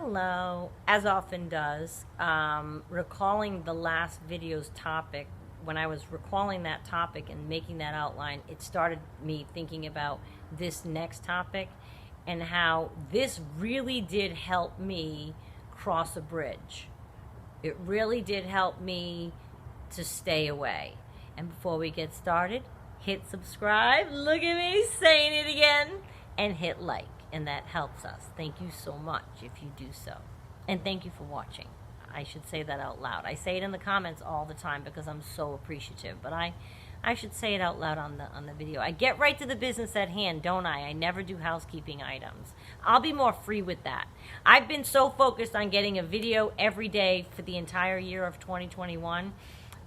Hello. As often does, recalling the last video's topic, when I was recalling that topic and making that outline, it started me thinking about this next topic and how this really did help me cross a bridge. It really did help me to stay away. And before we get started, hit subscribe. Look at me saying it again. And hit like. And that helps us. Thank you so much if you do so. And thank you for watching. I should say that out loud. I say it in the comments all the time because I'm so appreciative. But I should say it out loud on the video. I get right to the business at hand, don't I? I never do housekeeping items. I'll be more free with that. I've been so focused on getting a video every day for the entire year of 2021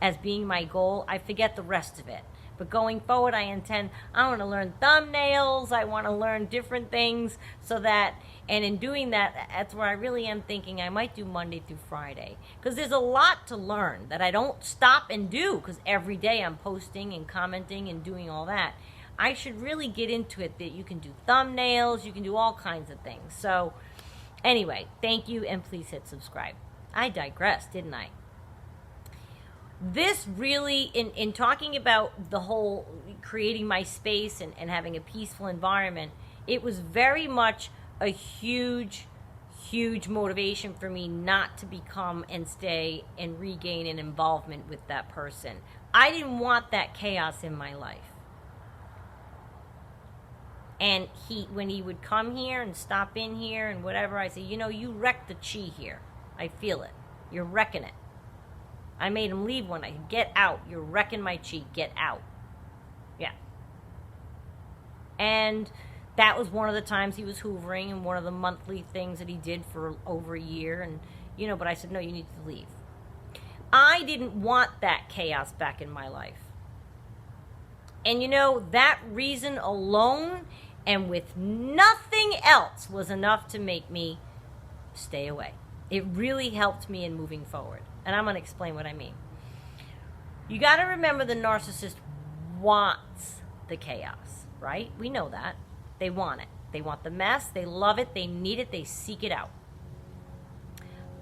as being my goal, I forget the rest of it. But going forward, I want to learn thumbnails. I want to learn different things so that, and in doing that, that's where I really am thinking I might do Monday through Friday. Because there's a lot to learn that I don't stop and do because every day I'm posting and commenting and doing all that. I should really get into it that you can do thumbnails, you can do all kinds of things. So anyway, thank you and please hit subscribe. I digressed, didn't I? This really, in talking about the whole creating my space and having a peaceful environment, it was very much a huge motivation for me not to become and stay and regain an involvement with that person. I didn't want that chaos in my life. And when he would come here and stop in here and whatever, I say, you know, you wrecked the chi here. I feel it. You're wrecking it. I made him leave one night. Get out. You're wrecking my chi. Get out. Yeah. And that was one of the times he was hoovering and one of the monthly things that he did for over a year. And, you know, but I said, no, you need to leave. I didn't want that chaos back in my life. And, you know, that reason alone and with nothing else was enough to make me stay away. It really helped me in moving forward. And I'm going to explain what I mean. You got to remember the narcissist wants the chaos, right? We know that. They want it. They want the mess. They love it. They need it. They seek it out.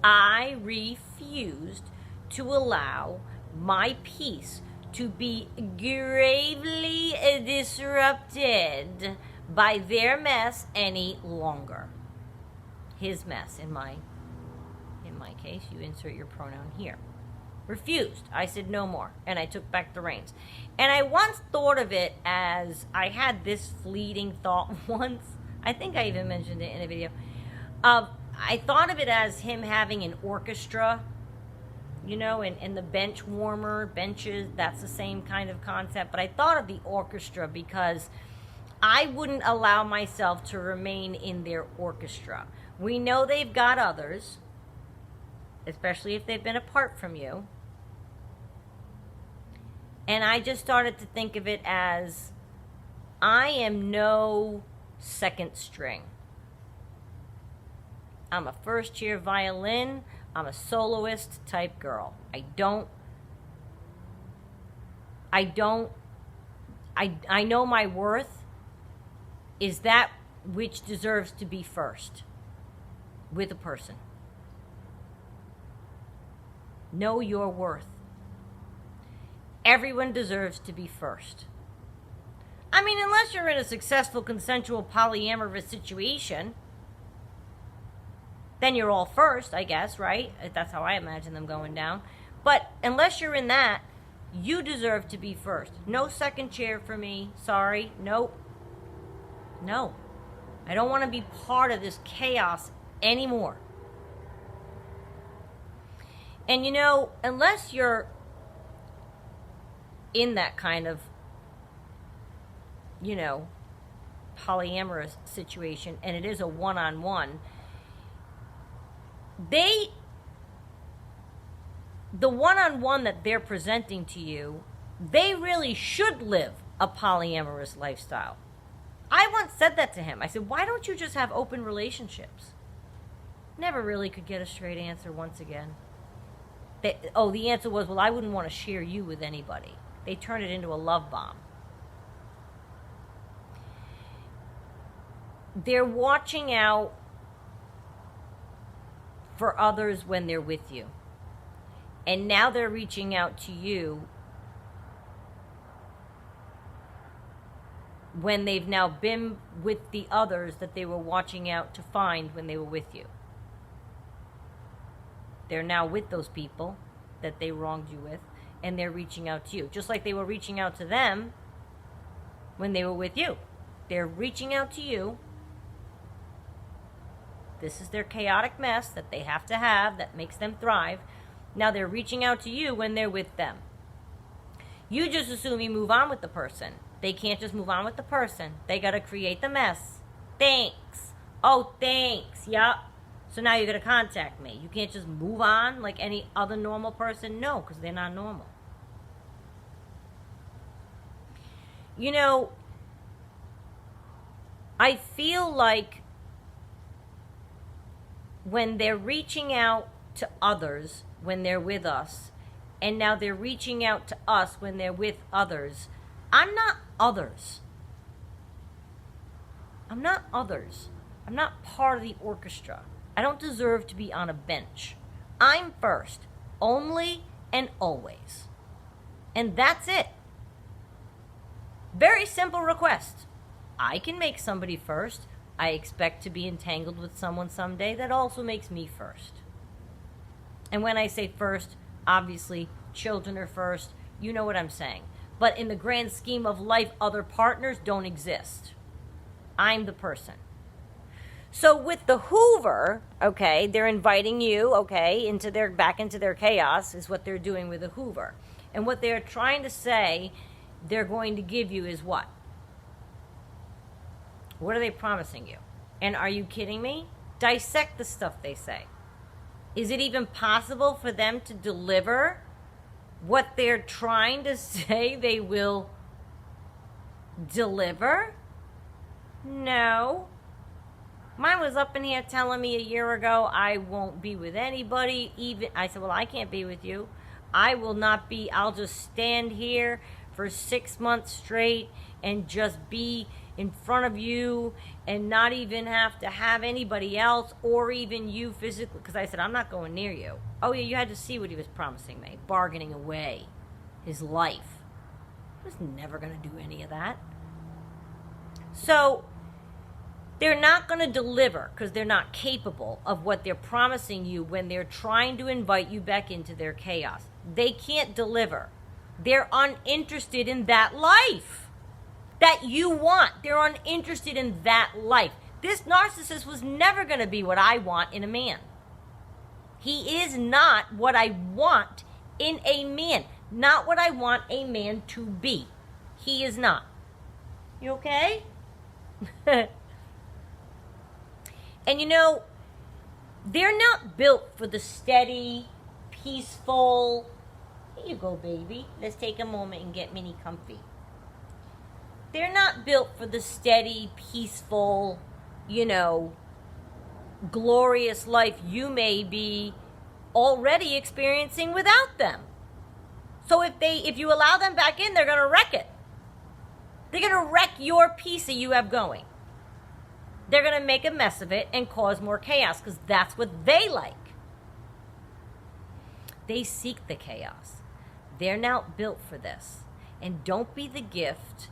I refused to allow my peace to be gravely disrupted by their mess any longer. His mess in my case, you insert your pronoun here. Refused. I said no more, and I took back the reins. And I once thought of it as, I had this fleeting thought once, I think I even mentioned it in a video, I thought of it as him having an orchestra, you know, and the bench warmer, benches, that's the same kind of concept, but I thought of the orchestra because I wouldn't allow myself to remain in their orchestra. We know they've got others, especially if they've been apart from you. And I just started to think of it as, I am no second string. I'm a first year violin. I'm a soloist type girl. I know my worth is that which deserves to be first with a person. Know your worth. Everyone deserves to be first. I mean, unless you're in a successful, consensual, polyamorous situation, then you're all first, I guess, right? That's how I imagine them going down. But unless you're in that, you deserve to be first. No second chair for me. Sorry. Nope. No. I don't want to be part of this chaos anymore. And you know, unless you're in that kind of, you know, polyamorous situation, and it is a one-on-one, the one-on-one that they're presenting to you, they really should live a polyamorous lifestyle. I once said that to him. I said, why don't you just have open relationships? Never really could get a straight answer once again. The answer was, well, I wouldn't want to share you with anybody. They turned it into a love bomb. They're watching out for others when they're with you. And now they're reaching out to you when they've now been with the others that they were watching out to find when they were with you. They're now with those people that they wronged you with, and they're reaching out to you. Just like they were reaching out to them when they were with you. They're reaching out to you. This is their chaotic mess that they have to have that makes them thrive. Now they're reaching out to you when they're with them. You just assume you move on with the person. They can't just move on with the person. They got to create the mess. Thanks. Oh, thanks. Yup. So now you're going to contact me. You can't just move on like any other normal person. No, because they're not normal. You know, I feel like when they're reaching out to others when they're with us, and now they're reaching out to us when they're with others, I'm not others. I'm not others. I'm not part of the orchestra. I don't deserve to be on a bench. I'm first, only and always. And that's it. Very simple request. I can make somebody first. I expect to be entangled with someone someday that also makes me first. And when I say first, obviously, children are first. You know what I'm saying. But in the grand scheme of life, other partners don't exist. I'm the person. So with the Hoover, okay, they're inviting you, okay, back into their chaos is what they're doing with the Hoover. And what they're trying to say they're going to give you is what? What are they promising you? And are you kidding me? Dissect the stuff they say. Is it even possible for them to deliver what they're trying to say they will deliver? No. Mine was up in here telling me a year ago I won't be with anybody. I said, well, I can't be with you. I will not be. I'll just stand here for 6 months straight and just be in front of you and not even have to have anybody else or even you physically. Because I said, I'm not going near you. Oh, yeah, you had to see what he was promising me. Bargaining away his life. He was never going to do any of that. So they're not going to deliver because they're not capable of what they're promising you when they're trying to invite you back into their chaos. They can't deliver. They're uninterested in that life that you want. They're uninterested in that life. This narcissist was never going to be what I want in a man. He is not what I want in a man. Not what I want a man to be. He is not. You okay? And you know, they're not built for the steady, peaceful. Here you go, baby. Let's take a moment and get mini comfy. They're not built for the steady, peaceful, glorious life you may be already experiencing without them. So if you allow them back in, they're going to wreck it. They're going to wreck your peace that you have going. They're going to make a mess of it and cause more chaos because that's what they like. They seek the chaos. They're not built for this. And don't be the gift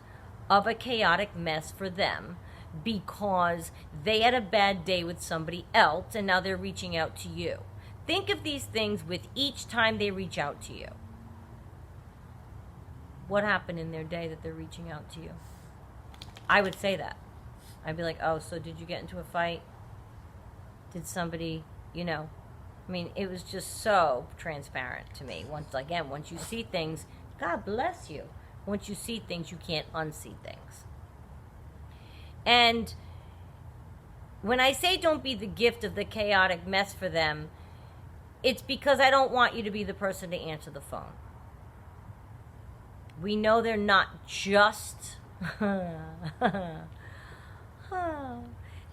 of a chaotic mess for them because they had a bad day with somebody else and now they're reaching out to you. Think of these things with each time they reach out to you. What happened in their day that they're reaching out to you? I would say that. I'd be like, oh, so did you get into a fight? Did somebody, I mean, it was just so transparent to me. Once you see things, God bless you. Once you see things, you can't unsee things. And when I say don't be the gift of the chaotic mess for them, it's because I don't want you to be the person to answer the phone. We know they're not just...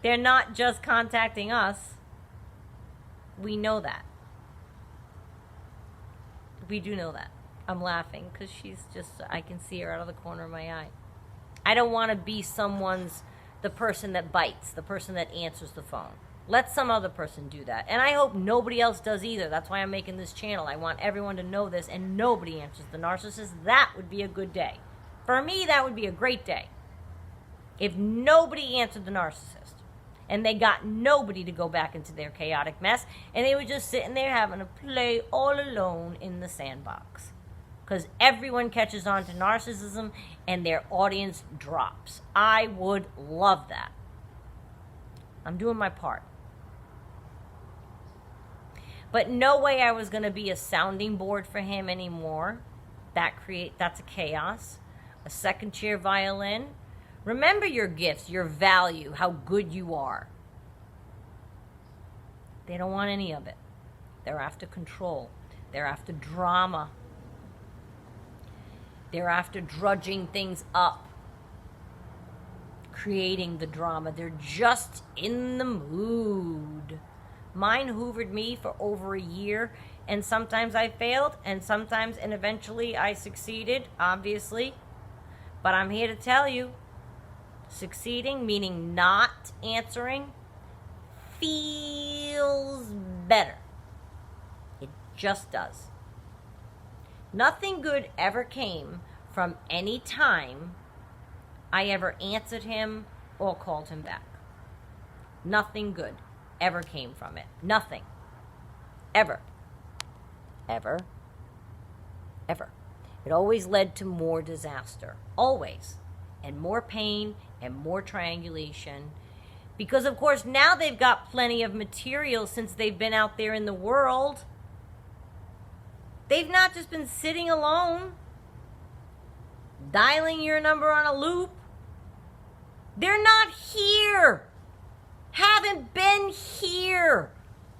They're not just contacting us. We know that. We do know that. I'm laughing because I can see her out of the corner of my eye. I don't want to be the person that bites, the person that answers the phone. Let some other person do that. And I hope nobody else does either. That's why I'm making this channel. I want everyone to know this, and nobody answers the narcissist. That would be a good day. For me, that would be a great day. If nobody answered the narcissist, and they got nobody to go back into their chaotic mess, and they were just sitting there having to play all alone in the sandbox. Because everyone catches on to narcissism, and their audience drops. I would love that. I'm doing my part. But no way I was going to be a sounding board for him anymore. That's a chaos. A second chair violin. Remember your gifts, your value, how good you are. They don't want any of it. They're after control. They're after drama. They're after drudging things up. Creating the drama. They're just in the mood. Mine hoovered me for over a year, and sometimes I failed, and eventually I succeeded, obviously. But I'm here to tell you, succeeding, meaning not answering, feels better. It just does. Nothing good ever came from any time I ever answered him or called him back. Nothing good ever came from it. Nothing. Ever. Ever. Ever. It always led to more disaster. Always. And more pain and more triangulation. Because, of course, now they've got plenty of material since they've been out there in the world. They've not just been sitting alone, dialing your number on a loop. They're not here. Haven't been here.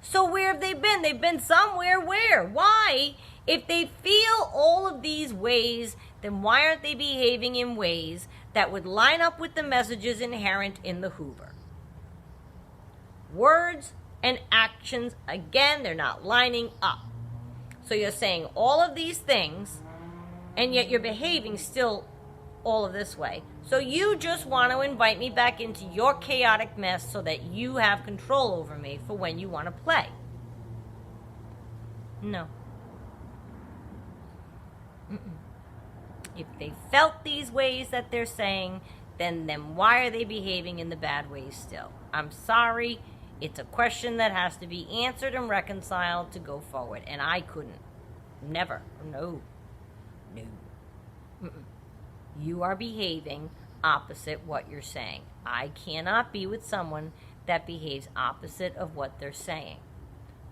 So where have they been? They've been somewhere. Where? Why? If they feel all of these ways, then why aren't they behaving in ways that would line up with the messages inherent in the Hoover? Words and actions, again, they're not lining up. So you're saying all of these things, and yet you're behaving still all of this way. So you just want to invite me back into your chaotic mess so that you have control over me for when you want to play. No. If they felt these ways that they're saying, then why are they behaving in the bad ways still? I'm sorry. It's a question that has to be answered and reconciled to go forward. And I couldn't. Never. No. You are behaving opposite what you're saying. I cannot be with someone that behaves opposite of what they're saying.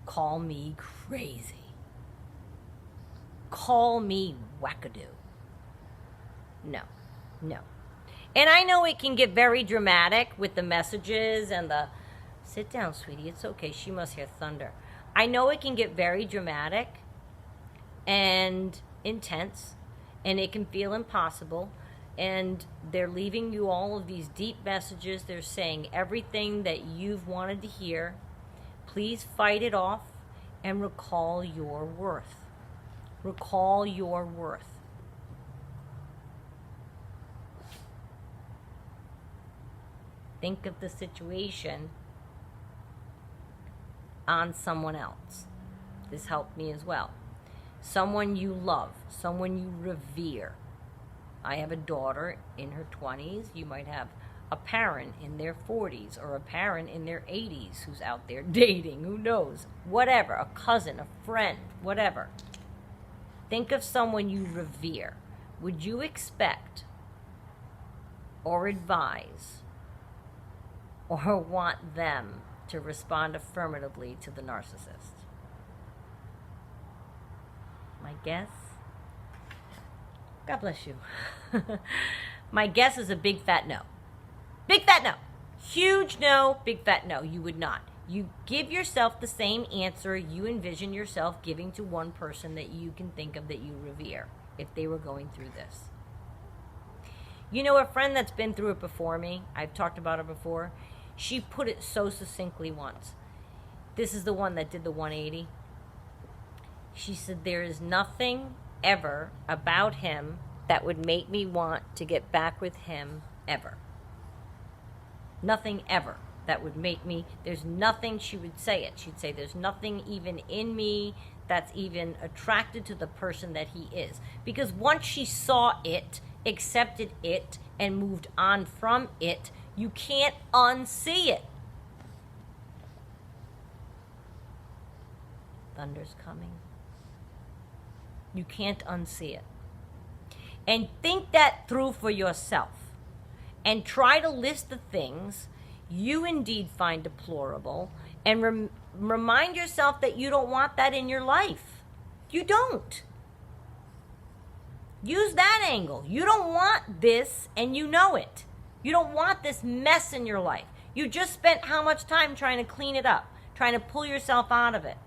Call me crazy. Call me wackadoo. No. And I know it can get very dramatic with the messages and the... Sit down, sweetie. It's okay. She must hear thunder. I know it can get very dramatic and intense, and it can feel impossible, and they're leaving you all of these deep messages. They're saying everything that you've wanted to hear. Please fight it off and recall your worth. Recall your worth. Think of the situation on someone else. This helped me as well. Someone you love, someone you revere. I have a daughter in her 20s. You might have a parent in their 40s or a parent in their 80s who's out there dating. Who knows? Whatever. A cousin, a friend, whatever. Think of someone you revere. Would you expect or advise or want them to respond affirmatively to the narcissist? My guess? God bless you. My guess is a big fat no. Big fat no. Huge no, big fat no. You would not. You give yourself the same answer you envision yourself giving to one person that you can think of that you revere if they were going through this. You know, a friend that's been through it before me, I've talked about her before, she put it so succinctly once. This is the one that did the 180. She said, there is nothing ever about him that would make me want to get back with him ever. Nothing ever. that would make me, there's nothing, she would say it. She'd say, there's nothing even in me that's even attracted to the person that he is. Because once she saw it, accepted it, and moved on from it, you can't unsee it. Thunder's coming. You can't unsee it. And think that through for yourself. And try to list the things you indeed find deplorable, and remind yourself that you don't want that in your life. You don't. Use that angle. You don't want this, and you know it. You don't want this mess in your life. You just spent how much time trying to clean it up, trying to pull yourself out of it.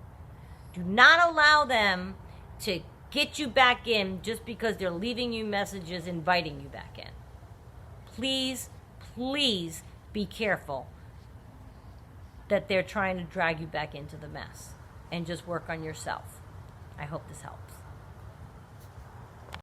Do not allow them to get you back in just because they're leaving you messages inviting you back in. Please, please be careful that they're trying to drag you back into the mess, and just work on yourself. I hope this helps.